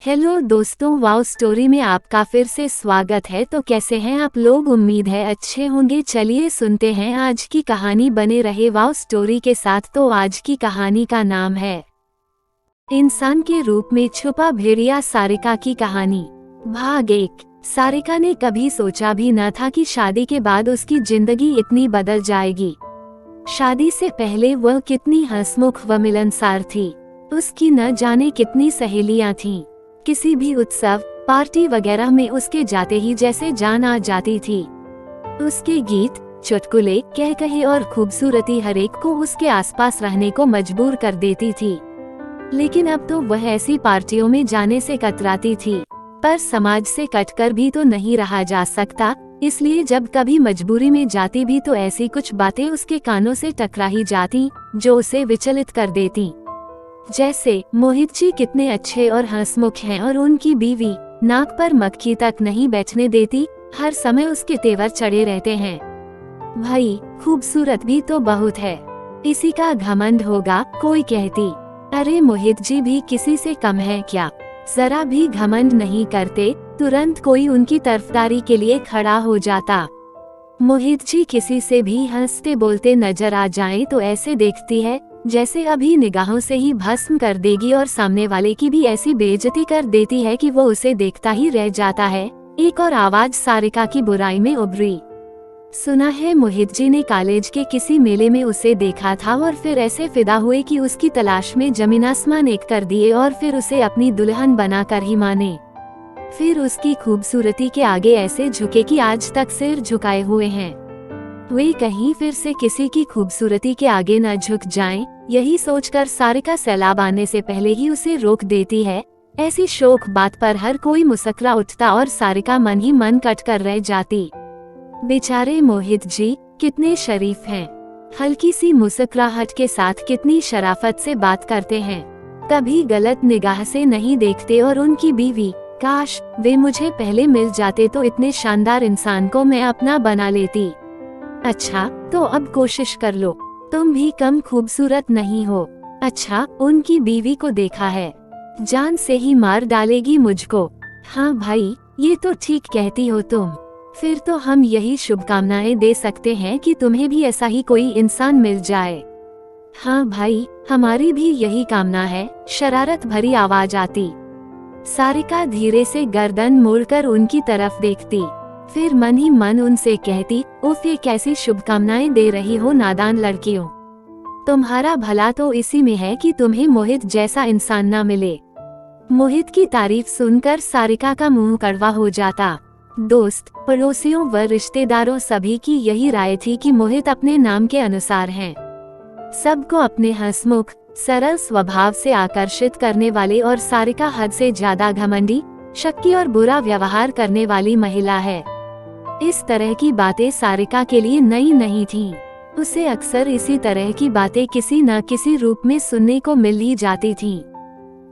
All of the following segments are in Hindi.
हेलो दोस्तों, वाओ स्टोरी में आपका फिर से स्वागत है। तो कैसे हैं आप लोग? उम्मीद है अच्छे होंगे। चलिए सुनते हैं आज की कहानी। बने रहे वाओ स्टोरी के साथ। तो आज की कहानी का नाम है इंसान के रूप में छुपा भेड़िया, सारिका की कहानी। भाग 1। सारिका ने कभी सोचा भी न था कि शादी के बाद उसकी जिंदगी इतनी बदल जाएगी। शादी से पहले वह कितनी हंसमुख व मिलनसार थी। उसकी न जाने कितनी सहेलियां थीं। किसी भी उत्सव पार्टी वगैरह में उसके जाते ही जैसे जान आ जाती थी। उसके गीत, चुटकुले, कह कहे और खूबसूरती हरेक को उसके आसपास रहने को मजबूर कर देती थी। लेकिन अब तो वह ऐसी पार्टियों में जाने से कतराती थी। पर समाज से कटकर भी तो नहीं रहा जा सकता, इसलिए जब कभी मजबूरी में जाती भी तो ऐसी कुछ बातें उसके कानों से टकरा ही जाती जो उसे विचलित कर देती। जैसे मोहित जी कितने अच्छे और हंसमुख हैं और उनकी बीवी नाक पर मक्खी तक नहीं बैठने देती, हर समय उसके तेवर चढ़े रहते हैं। भाई खूबसूरत भी तो बहुत है, इसी का घमंड होगा, कोई कहती। अरे मोहित जी भी किसी से कम है क्या? जरा भी घमंड नहीं करते, तुरंत कोई उनकी तरफदारी के लिए खड़ा हो जाता। मोहित जी किसी से भी हंसते बोलते नजर आ जाएं तो ऐसे देखती है जैसे अभी निगाहों से ही भस्म कर देगी और सामने वाले की भी ऐसी बेइज्जती कर देती है कि वो उसे देखता ही रह जाता है। एक और आवाज सारिका की बुराई में उभरी। सुना है मोहित जी ने कॉलेज के किसी मेले में उसे देखा था और फिर ऐसे फिदा हुए कि उसकी तलाश में जमीन आसमान एक कर दिए और फिर उसे अपनी दुल्हन बनाकर ही माने। फिर उसकी खूबसूरती के आगे ऐसे झुके कि आज तक सिर झुकाए हुए हैं। वे कहीं फिर से किसी की खूबसूरती के आगे न झुक जाएं, यही सोचकर सारिका सैलाब आने से पहले ही उसे रोक देती है। ऐसी शोक बात पर हर कोई मुस्कुरा उठता और सारिका मन ही मन कट कर रह जाती। बेचारे मोहित जी कितने शरीफ हैं, हल्की सी मुस्कुराहट के साथ कितनी शराफत से बात करते हैं, कभी गलत निगाह से नहीं देखते। और उनकी बीवी, काश वे मुझे पहले मिल जाते तो इतने शानदार इंसान को मैं अपना बना लेती। अच्छा तो अब कोशिश कर लो, तुम भी कम खूबसूरत नहीं हो। अच्छा उनकी बीवी को देखा है, जान से ही मार डालेगी मुझको। हाँ भाई ये तो ठीक कहती हो तुम। फिर तो हम यही शुभकामनाएं दे सकते हैं कि तुम्हें भी ऐसा ही कोई इंसान मिल जाए। हाँ भाई हमारी भी यही कामना है, शरारत भरी आवाज आती। सारिका धीरे से गर्दन मोड़कर उनकी तरफ देखती, फिर मन ही मन उनसे कहती, उफ ये कैसी शुभकामनाएं दे रही हो नादान लड़कियों। तुम्हारा भला तो इसी में है कि तुम्हें मोहित जैसा इंसान ना मिले। मोहित की तारीफ सुनकर सारिका का मुंह कड़वा हो जाता। दोस्त, पड़ोसियों व रिश्तेदारों सभी की यही राय थी कि मोहित अपने नाम के अनुसार हैं। सबको अपने हंसमुख सरल स्वभाव से आकर्षित करने वाले और सारिका हद से ज्यादा घमंडी, शक्की और बुरा व्यवहार करने वाली महिला है। इस तरह की बातें सारिका के लिए नई नहीं थीं। उसे अक्सर इसी तरह की बातें किसी न किसी रूप में सुनने को मिल ही जाती थीं।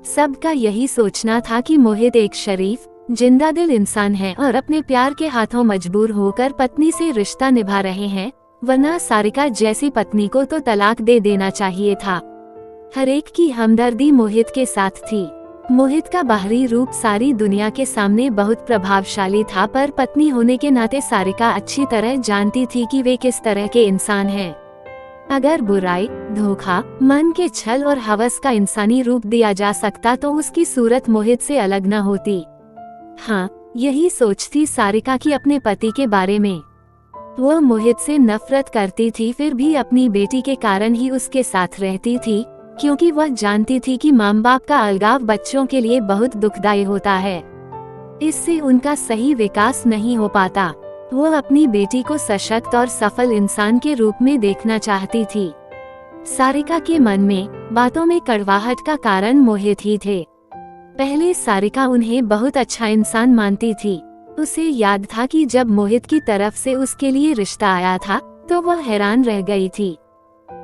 सबका यही सोचना था कि मोहित एक शरीफ, जिंदादिल इंसान है और अपने प्यार के हाथों मजबूर होकर पत्नी से रिश्ता निभा रहे हैं, वरना सारिका जैसी पत्नी को तो तलाक दे देना चाहिए था। हरेक की हमदर्दी मोहित के साथ थी। मोहित का बाहरी रूप सारी दुनिया के सामने बहुत प्रभावशाली था, पर पत्नी होने के नाते सारिका अच्छी तरह जानती थी कि वे किस तरह के इंसान हैं। अगर बुराई, धोखा, मन के छल और हवस का इंसानी रूप दिया जा सकता तो उसकी सूरत मोहित से अलग न होती। हाँ यही सोचती सारिका की अपने पति के बारे में। वह मोहित से नफरत करती थी, फिर भी अपनी बेटी के कारण ही उसके साथ रहती थी, क्योंकि वह जानती थी कि माँ बाप का अलगाव बच्चों के लिए बहुत दुखदायी होता है। इससे उनका सही विकास नहीं हो पाता। वह अपनी बेटी को सशक्त और सफल इंसान के रूप में देखना चाहती थी। सारिका के मन में बातों में कड़वाहट का कारण मोहित ही थे। पहले सारिका उन्हें बहुत अच्छा इंसान मानती थी। उसे याद था कि जब मोहित की तरफ से उसके लिए रिश्ता आया था तो वह हैरान रह गई थी।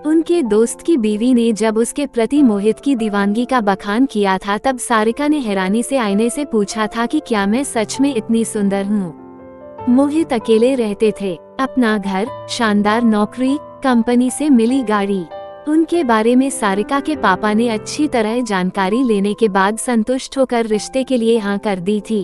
उनके दोस्त की बीवी ने जब उसके प्रति मोहित की दीवानगी का बखान किया था तब सारिका ने हैरानी से आईने से पूछा था कि क्या मैं सच में इतनी सुंदर हूँ। मोहित अकेले रहते थे, अपना घर, शानदार नौकरी, कंपनी से मिली गाड़ी, उनके बारे में सारिका के पापा ने अच्छी तरह जानकारी लेने के बाद संतुष्ट होकर रिश्ते के लिए हाँ कर दी थी।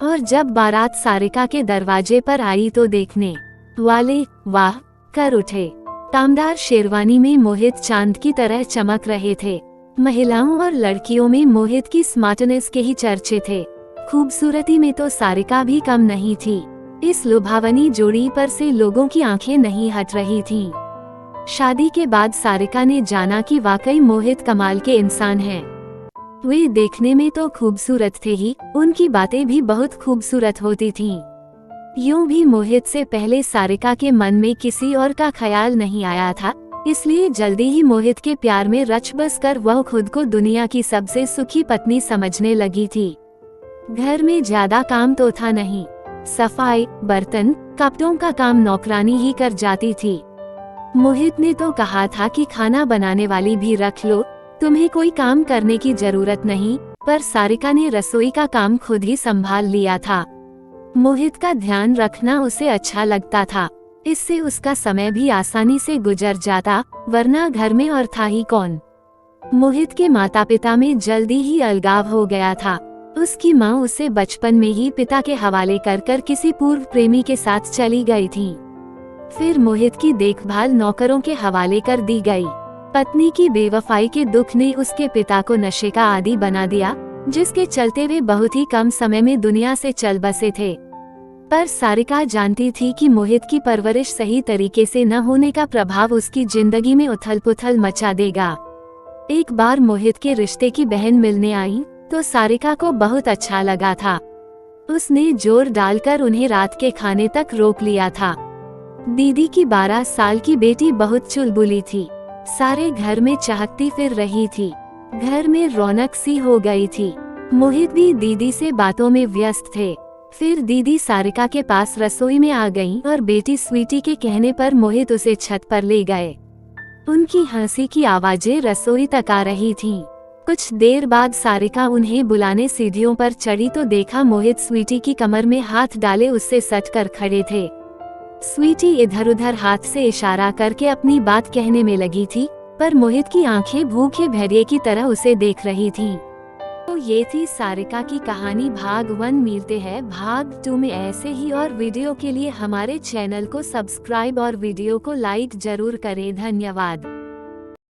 और जब बारात सारिका के दरवाजे पर आई तो देखने वाले वाह कर उठे। कामदार शेरवानी में मोहित चांद की तरह चमक रहे थे। महिलाओं और लड़कियों में मोहित की स्मार्टनेस के ही चर्चे थे। खूबसूरती में तो सारिका भी कम नहीं थी। इस लुभावनी जोड़ी पर से लोगों की आंखें नहीं हट रही थीं। शादी के बाद सारिका ने जाना कि वाकई मोहित कमाल के इंसान हैं। वे देखने में तो खूबसूरत थे ही, उनकी बातें भी बहुत खूबसूरत होती थीं। यूं भी मोहित से पहले सारिका के मन में किसी और का ख्याल नहीं आया था, इसलिए जल्दी ही मोहित के प्यार में रच बस कर वह खुद को दुनिया की सबसे सुखी पत्नी समझने लगी थी। घर में ज्यादा काम तो था नहीं, सफाई, बर्तन, कपड़ों का काम नौकरानी ही कर जाती थी। मोहित ने तो कहा था कि खाना बनाने वाली भी रख लो, तुम्हें कोई काम करने की जरूरत नहीं, पर सारिका ने रसोई का काम खुद ही संभाल लिया था। मोहित का ध्यान रखना उसे अच्छा लगता था, इससे उसका समय भी आसानी से गुजर जाता, वरना घर में और था ही कौन। मोहित के माता पिता में जल्दी ही अलगाव हो गया था। उसकी माँ उसे बचपन में ही पिता के हवाले कर किसी पूर्व प्रेमी के साथ चली गई थी। फिर मोहित की देखभाल नौकरों के हवाले कर दी गई। पत्नी की बेवफाई के दुख ने उसके पिता को नशे का आदी बना दिया, जिसके चलते वे बहुत ही कम समय में दुनिया से चल बसे थे। पर सारिका जानती थी कि मोहित की परवरिश सही तरीके से न होने का प्रभाव उसकी जिंदगी में उथल पुथल मचा देगा। एक बार मोहित के रिश्ते की बहन मिलने आई तो सारिका को बहुत अच्छा लगा था। उसने जोर डालकर उन्हें रात के खाने तक रोक लिया था। दीदी की 12 साल की बेटी बहुत चुलबुली थी, सारे घर में चहकती फिर रही थी। घर में रौनक सी हो गई थी। मोहित भी दीदी से बातों में व्यस्त थे। फिर दीदी सारिका के पास रसोई में आ गईं और बेटी स्वीटी के कहने पर मोहित उसे छत पर ले गए। उनकी हंसी की आवाजें रसोई तक आ रही थीं। कुछ देर बाद सारिका उन्हें बुलाने सीढ़ियों पर चढ़ी तो देखा मोहित स्वीटी की कमर में हाथ डाले उससे सट कर खड़े थे। स्वीटी इधर उधर हाथ से इशारा करके अपनी बात कहने में लगी थी, पर मोहित की आंखें भूखे भेड़िए की तरह उसे देख रही थीं। तो ये थी सारिका की कहानी भाग 1। मिलते हैं भाग 2 में ऐसे ही और वीडियो के लिए हमारे चैनल को सब्सक्राइब और वीडियो को लाइक जरूर करें। धन्यवाद।